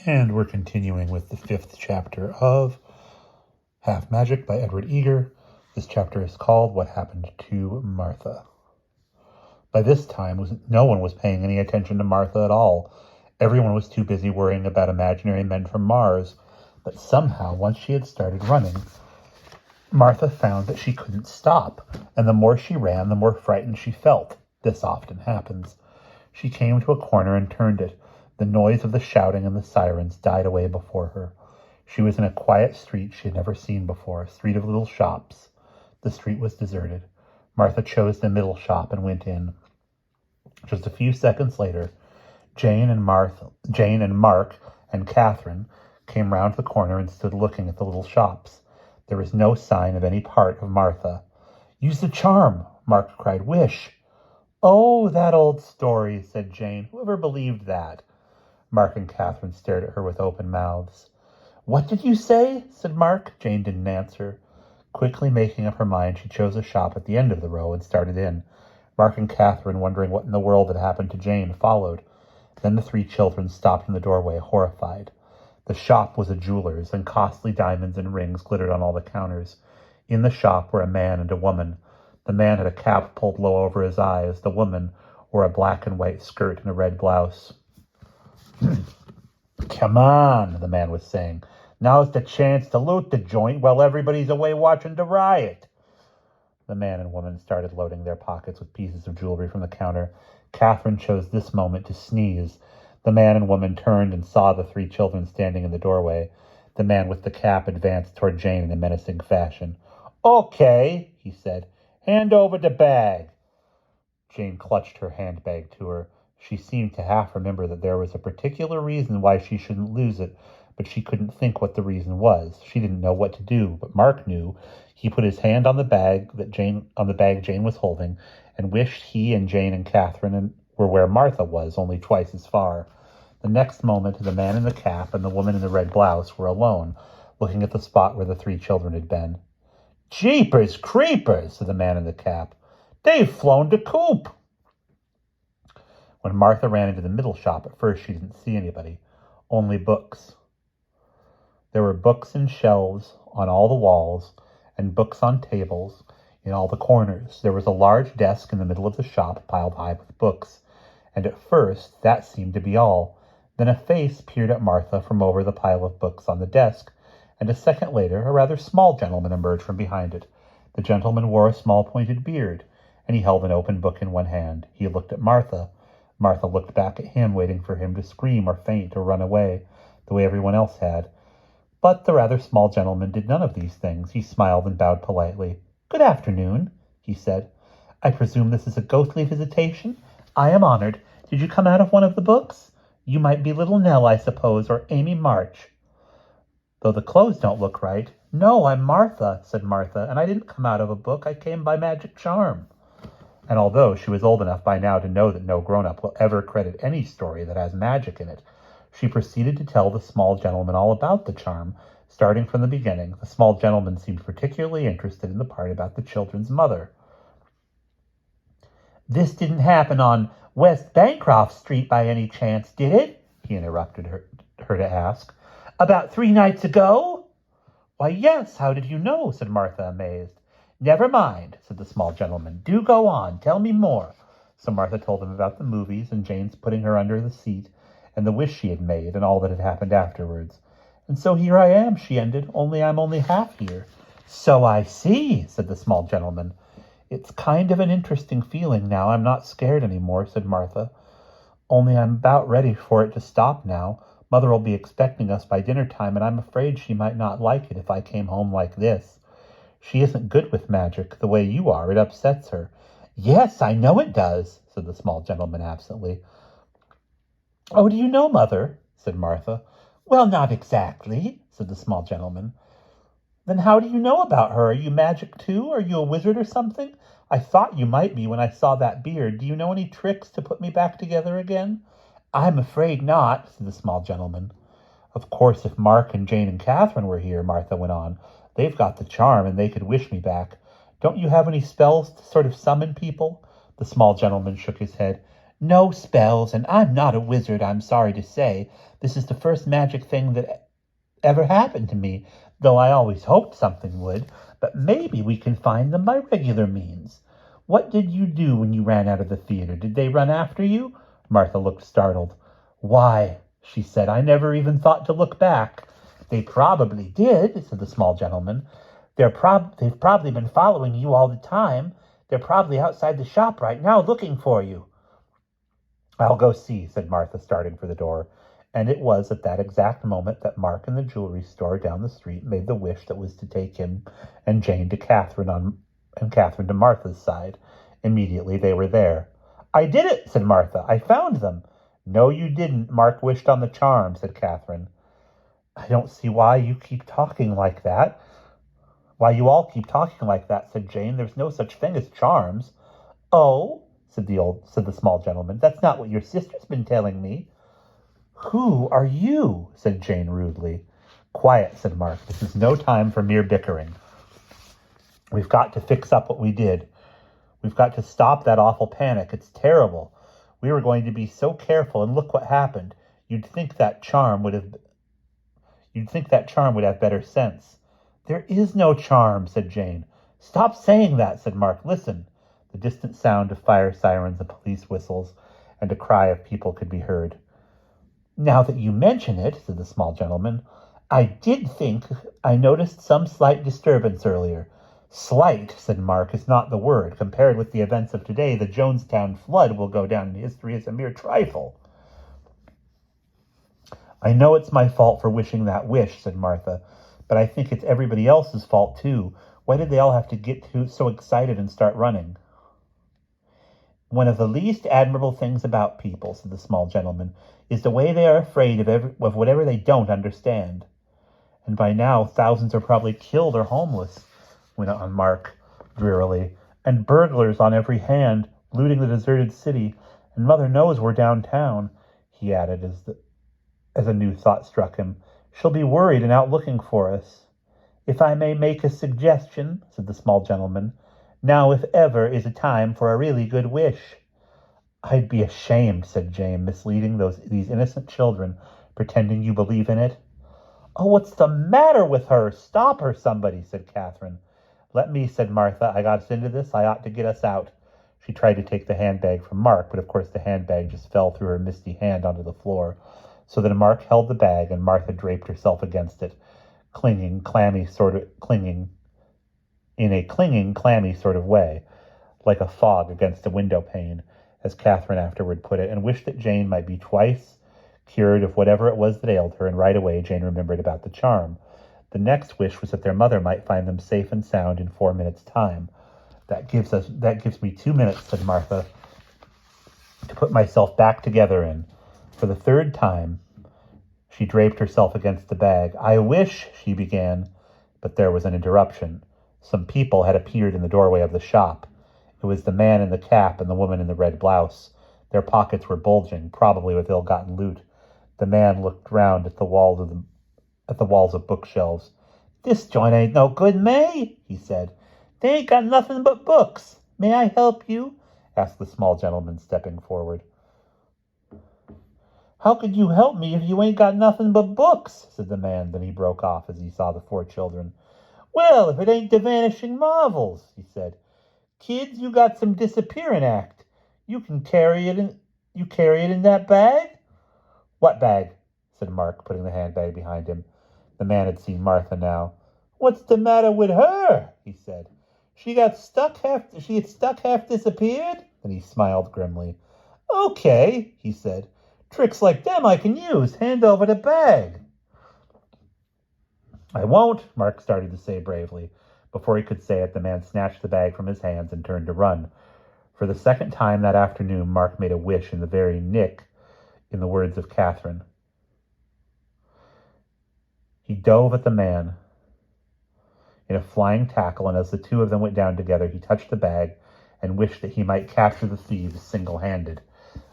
And we're continuing with the 5th chapter of Half Magic by Edward Eager. This chapter is called What Happened to Martha. By this time, no one was paying any attention to Martha at all. Everyone was too busy worrying about imaginary men from Mars. But somehow, once she had started running, Martha found that she couldn't stop, and the more she ran, the more frightened she felt. This often happens. She came to a corner and turned it. The noise of the shouting and the sirens died away before her. She was in a quiet street she had never seen before, a street of little shops. The street was deserted. Martha chose the middle shop and went in. Just a few seconds later, Jane and Mark and Catherine came round the corner and stood looking at the little shops. There was no sign of any part of Martha. "Use the charm!" Mark cried. "Wish!" "Oh, that old story," said Jane. "Whoever believed that?" Mark and Catherine stared at her with open mouths. "What did you say?" said Mark. Jane didn't answer. Quickly making up her mind, she chose a shop at the end of the row and started in. Mark and Catherine, wondering what in the world had happened to Jane, followed. Then the three children stopped in the doorway, horrified. The shop was a jeweler's, and costly diamonds and rings glittered on all the counters. In the shop were a man and a woman. The man had a cap pulled low over his eyes. The woman wore a black and white skirt and a red blouse. "Come on," the man was saying. "Now's the chance to loot the joint while everybody's away watching the riot." The man and woman started loading their pockets with pieces of jewelry from the counter. Catherine chose this moment to sneeze. The man and woman turned and saw the three children standing in the doorway. The man with the cap advanced toward Jane in a menacing fashion. "Okay," he said. "Hand over the bag." Jane clutched her handbag to her. She seemed to half remember that there was a particular reason why she shouldn't lose it, but she couldn't think what the reason was. She didn't know what to do, but Mark knew. He put his hand on the bag Jane was holding, and wished he and Jane and Catherine were where Martha was, only twice as far. The next moment, the man in the cap and the woman in the red blouse were alone, looking at the spot where the three children had been. "Jeepers creepers," said the man in the cap. "They've flown the coop." When Martha ran into the middle shop, at first she didn't see anybody, only books. There were books in shelves on all the walls, and books on tables in all the corners. There was a large desk in the middle of the shop, piled high with books, and at first that seemed to be all. Then a face peered at Martha from over the pile of books on the desk, and a second later a rather small gentleman emerged from behind it. The gentleman wore a small pointed beard, and he held an open book in one hand. He looked at Martha. Martha looked back at him, waiting for him to scream or faint or run away, the way everyone else had. But the rather small gentleman did none of these things. He smiled and bowed politely. "Good afternoon," he said. "I presume this is a ghostly visitation? I am honored. Did you come out of one of the books? You might be Little Nell, I suppose, or Amy March. Though the clothes don't look right." "No, I'm Martha," said Martha, "and I didn't come out of a book. I came by magic charm." And although she was old enough by now to know that no grown-up will ever credit any story that has magic in it, she proceeded to tell the small gentleman all about the charm, starting from the beginning. The small gentleman seemed particularly interested in the part about the children's mother. "This didn't happen on West Bancroft Street by any chance, did it?" he interrupted her to ask. "About 3 nights ago?" "Why, yes. How did you know?" said Martha, amazed. "Never mind," said the small gentleman. "Do go on. Tell me more." So Martha told him about the movies and Jane's putting her under the seat and the wish she had made and all that had happened afterwards. "And so here I am," she ended, "only I'm only half here." "So I see," said the small gentleman. "It's kind of an interesting feeling now. I'm not scared anymore," said Martha. "Only I'm about ready for it to stop now. Mother'll be expecting us by dinner time, and I'm afraid she might not like it if I came home like this. She isn't good with magic, the way you are. It upsets her." "Yes, I know it does," said the small gentleman absently. "Oh, do you know Mother?" said Martha. "Well, not exactly," said the small gentleman. "Then how do you know about her? Are you magic too? Are you a wizard or something? I thought you might be when I saw that beard. Do you know any tricks to put me back together again?" "I'm afraid not," said the small gentleman. "Of course, if Mark and Jane and Catherine were here," Martha went on, "they've got the charm and they could wish me back. Don't you have any spells to sort of summon people?" The small gentleman shook his head. No spells, and I'm not a wizard, I'm sorry to say. This is the first magic thing that ever happened to me, though I always hoped something would. But maybe we can find them by regular means. What did you do when you ran out of the theater? Did they run after you? Martha looked startled. Why, she said, I never even thought to look back. They probably did, said the small gentleman. They've probably been following you all the time. They're probably outside the shop right now looking for you. I'll go see, said Martha, starting for the door. And it was at that exact moment that Mark in the jewelry store down the street made the wish that was to take him and Jane to Catherine and Catherine to Martha's side. Immediately they were there. I did it, said Martha. I found them. No, you didn't. Mark wished on the charm, said Catherine. I don't see why you keep talking like that. Why you all keep talking like that, said Jane. There's no such thing as charms. Oh, said the small gentleman. That's not what your sister's been telling me. Who are you? Said Jane rudely. Quiet, said Mark. This is no time for mere bickering. We've got to fix up what we did. We've got to stop that awful panic. It's terrible. We were going to be so careful, and look what happened. You'd think that charm would have better sense. There is no charm, said Jane. Stop saying that, said Mark. Listen. The distant sound of fire sirens and police whistles and a cry of people could be heard. Now that you mention it, said the small gentleman, I did think I noticed some slight disturbance earlier. Slight, said Mark, is not the word. Compared with the events of today, the Jonestown flood will go down in history as a mere trifle. I know it's my fault for wishing that wish, said Martha, but I think it's everybody else's fault, too. Why did they all have to get so excited and start running? One of the least admirable things about people, said the small gentleman, is the way they are afraid of whatever they don't understand. And by now, thousands are probably killed or homeless, went on Mark drearily, and burglars on every hand, looting the deserted city, and mother knows we're downtown, he added as a new thought struck him. She'll be worried and out looking for us. If I may make a suggestion, said the small gentleman, now if ever is a time for a really good wish. I'd be ashamed, said Jane, misleading these innocent children, pretending you believe in it. Oh, what's the matter with her? Stop her, somebody, said Catherine. Let me, said Martha. I got us into this. I ought to get us out. She tried to take the handbag from Mark, but of course the handbag just fell through her misty hand onto the floor. So then Mark held the bag and Martha draped herself against it, clinging, clammy sort of way, like a fog against a window pane, as Catherine afterward put it, and wished that Jane might be twice cured of whatever it was that ailed her, and right away Jane remembered about the charm. The next wish was that their mother might find them safe and sound in 4 minutes' time. That gives me 2 minutes, said Martha, to put myself back together in. For the third time, she draped herself against the bag. I wish, she began, but there was an interruption. Some people had appeared in the doorway of the shop. It was the man in the cap and the woman in the red blouse. Their pockets were bulging, probably with ill-gotten loot. The man looked round at the walls of bookshelves. This joint ain't no good, May, he said. They ain't got nothing but books. May I help you? Asked the small gentleman, stepping forward. How could you help me if you ain't got nothing but books? Said the man. Then he broke off as he saw the 4 children. Well, if it ain't the Vanishing Marvels, he said. Kids, you got some disappearing act. You carry it in that bag? What bag? Said Mark, putting the handbag behind him. The man had seen Martha now. What's the matter with her? He said. She had stuck half disappeared? And he smiled grimly. Okay, he said. Tricks like them I can use. Hand over the bag. I won't, Mark started to say bravely. Before he could say it, the man snatched the bag from his hands and turned to run. For the second time that afternoon, Mark made a wish in the very nick, in the words of Catherine. He dove at the man in a flying tackle, and as the two of them went down together, he touched the bag and wished that he might capture the thieves single-handed.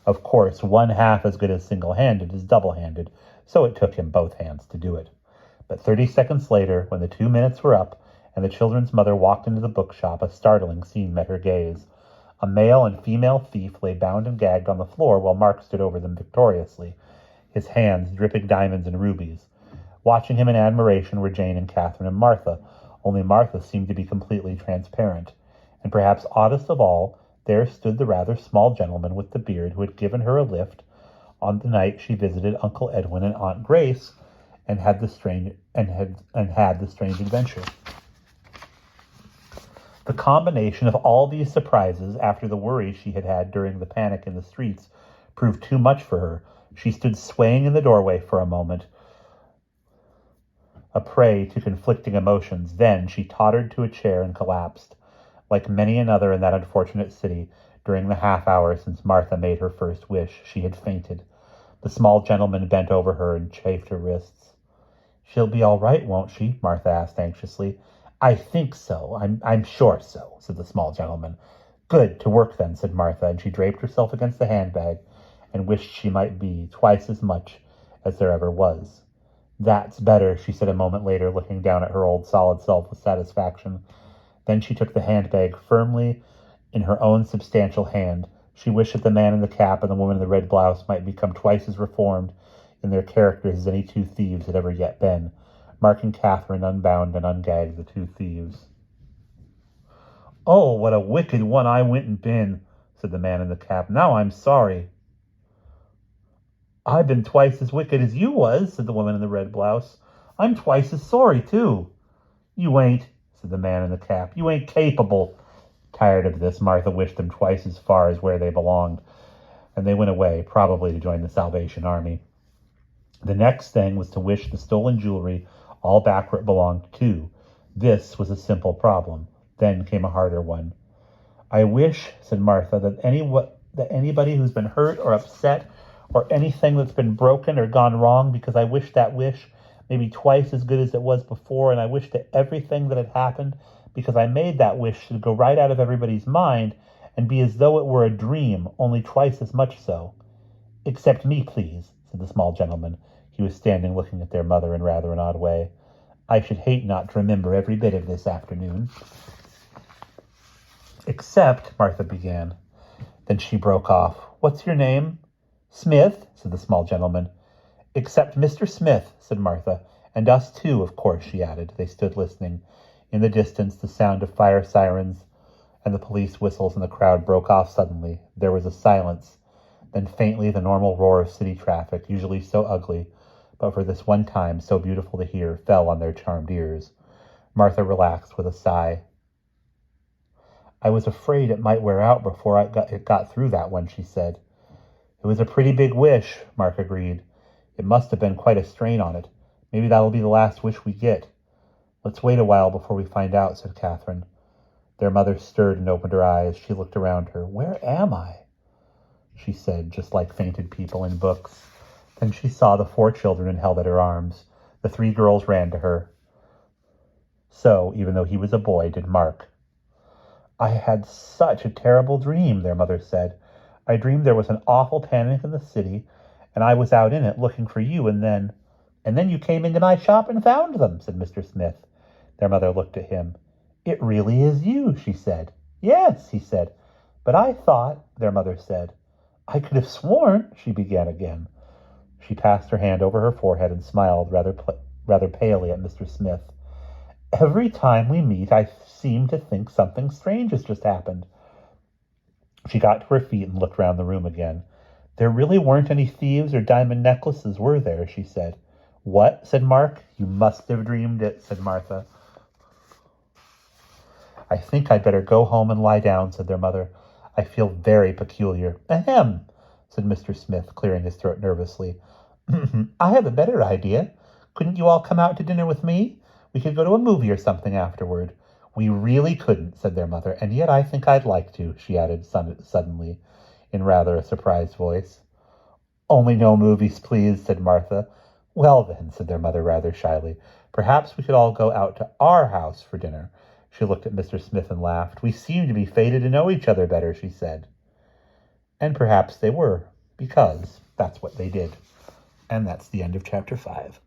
Of course, one half as good as single-handed is double-handed, so it took him both hands to do it. But 30 seconds later, when the 2 minutes were up, and the children's mother walked into the bookshop, a startling scene met her gaze. A male and female thief lay bound and gagged on the floor while Mark stood over them victoriously, his hands dripping diamonds and rubies. Watching him in admiration were Jane and Catherine and Martha, only Martha seemed to be completely transparent. And perhaps oddest of all, there stood the rather small gentleman with the beard who had given her a lift on the night she visited Uncle Edwin and Aunt Grace and had the strange adventure. The combination of all these surprises after the worry she had had during the panic in the streets proved too much for her. She stood swaying in the doorway for a moment, a prey to conflicting emotions. Then she tottered to a chair and collapsed. Like many another in that unfortunate city, during the half hour since Martha made her first wish, she had fainted. The small gentleman bent over her and chafed her wrists. "She'll be all right, won't she?" Martha asked anxiously. "I think so. I'm sure so," said the small gentleman. "Good, to work then," said Martha, and she draped herself against the handbag and wished she might be twice as much as there ever was. "That's better," she said a moment later, looking down at her old solid self with satisfaction. Then she took the handbag firmly in her own substantial hand. She wished that the man in the cap and the woman in the red blouse might become twice as reformed in their characters as any two thieves had ever yet been. Mark and Catherine unbound and ungagged the two thieves. "Oh, what a wicked one I went and been," said the man in the cap. "Now I'm sorry." "I've been twice as wicked as you was," said the woman in the red blouse. "I'm twice as sorry, too." "You ain't," said the man in the cap. "You ain't capable." Tired of this, Martha wished them twice as far as where they belonged, and they went away, probably to join the Salvation Army. The next thing was to wish the stolen jewelry all back where it belonged too. This was a simple problem. Then came a harder one. "I wish," said Martha, that anybody who's been hurt or upset or anything that's been broken or gone wrong, because I wish that wish maybe twice as good as it was before, and I wish that everything that had happened because I made that wish should go right out of everybody's mind and be as though it were a dream, only twice as much so." "Except me, please," said the small gentleman. He was standing looking at their mother in rather an odd way. "I should hate not to remember every bit of this afternoon." "Except," Martha began. Then she broke off. "What's your name?" "Smith," said the small gentleman. "Except Mr. Smith," said Martha. "And us too, of course," she added. They stood listening. In the distance, the sound of fire sirens and the police whistles, and the crowd broke off suddenly. There was a silence. Then faintly the normal roar of city traffic, usually so ugly, but for this one time so beautiful to hear, fell on their charmed ears. Martha relaxed with a sigh. "I was afraid it might wear out before it got through that one," she said. "It was a pretty big wish," Mark agreed. "It must have been quite a strain on it. Maybe that'll be the last wish we get." "Let's wait a while before we find out," said Catherine. Their mother stirred and opened her eyes. She looked around her. "Where am I?" she said, just like fainted people in books. Then she saw the 4 children and held at her arms. The 3 girls ran to her. So, even though he was a boy, did Mark. "I had such a terrible dream," their mother said. "I dreamed there was an awful panic in the city, and I was out in it looking for you, and then you came into my shop and found them," said Mr. Smith. Their mother looked at him. "It really is you," she said. "Yes," he said. "But I thought," their mother said. "I could have sworn," she began again. She passed her hand over her forehead and smiled rather palely at Mr. Smith. "Every time we meet, I seem to think something strange has just happened." She got to her feet and looked round the room again. "There really weren't any thieves or diamond necklaces, were there?" she said. "What?" said Mark. "You must have dreamed it," said Martha. "I think I'd better go home and lie down," said their mother. "I feel very peculiar." "Ahem," said Mr. Smith, clearing his throat nervously. "I have a better idea. Couldn't you all come out to dinner with me? We could go to a movie or something afterward." "We really couldn't," said their mother, "and yet I think I'd like to," she added suddenly, in rather a surprised voice. "Only no movies, please," said Martha. "Well then," said their mother rather shyly, "perhaps we could all go out to our house for dinner." She looked at Mr. Smith and laughed. "We seem to be fated to know each other better," she said. And perhaps they were, because that's what they did. And that's the end of chapter 5.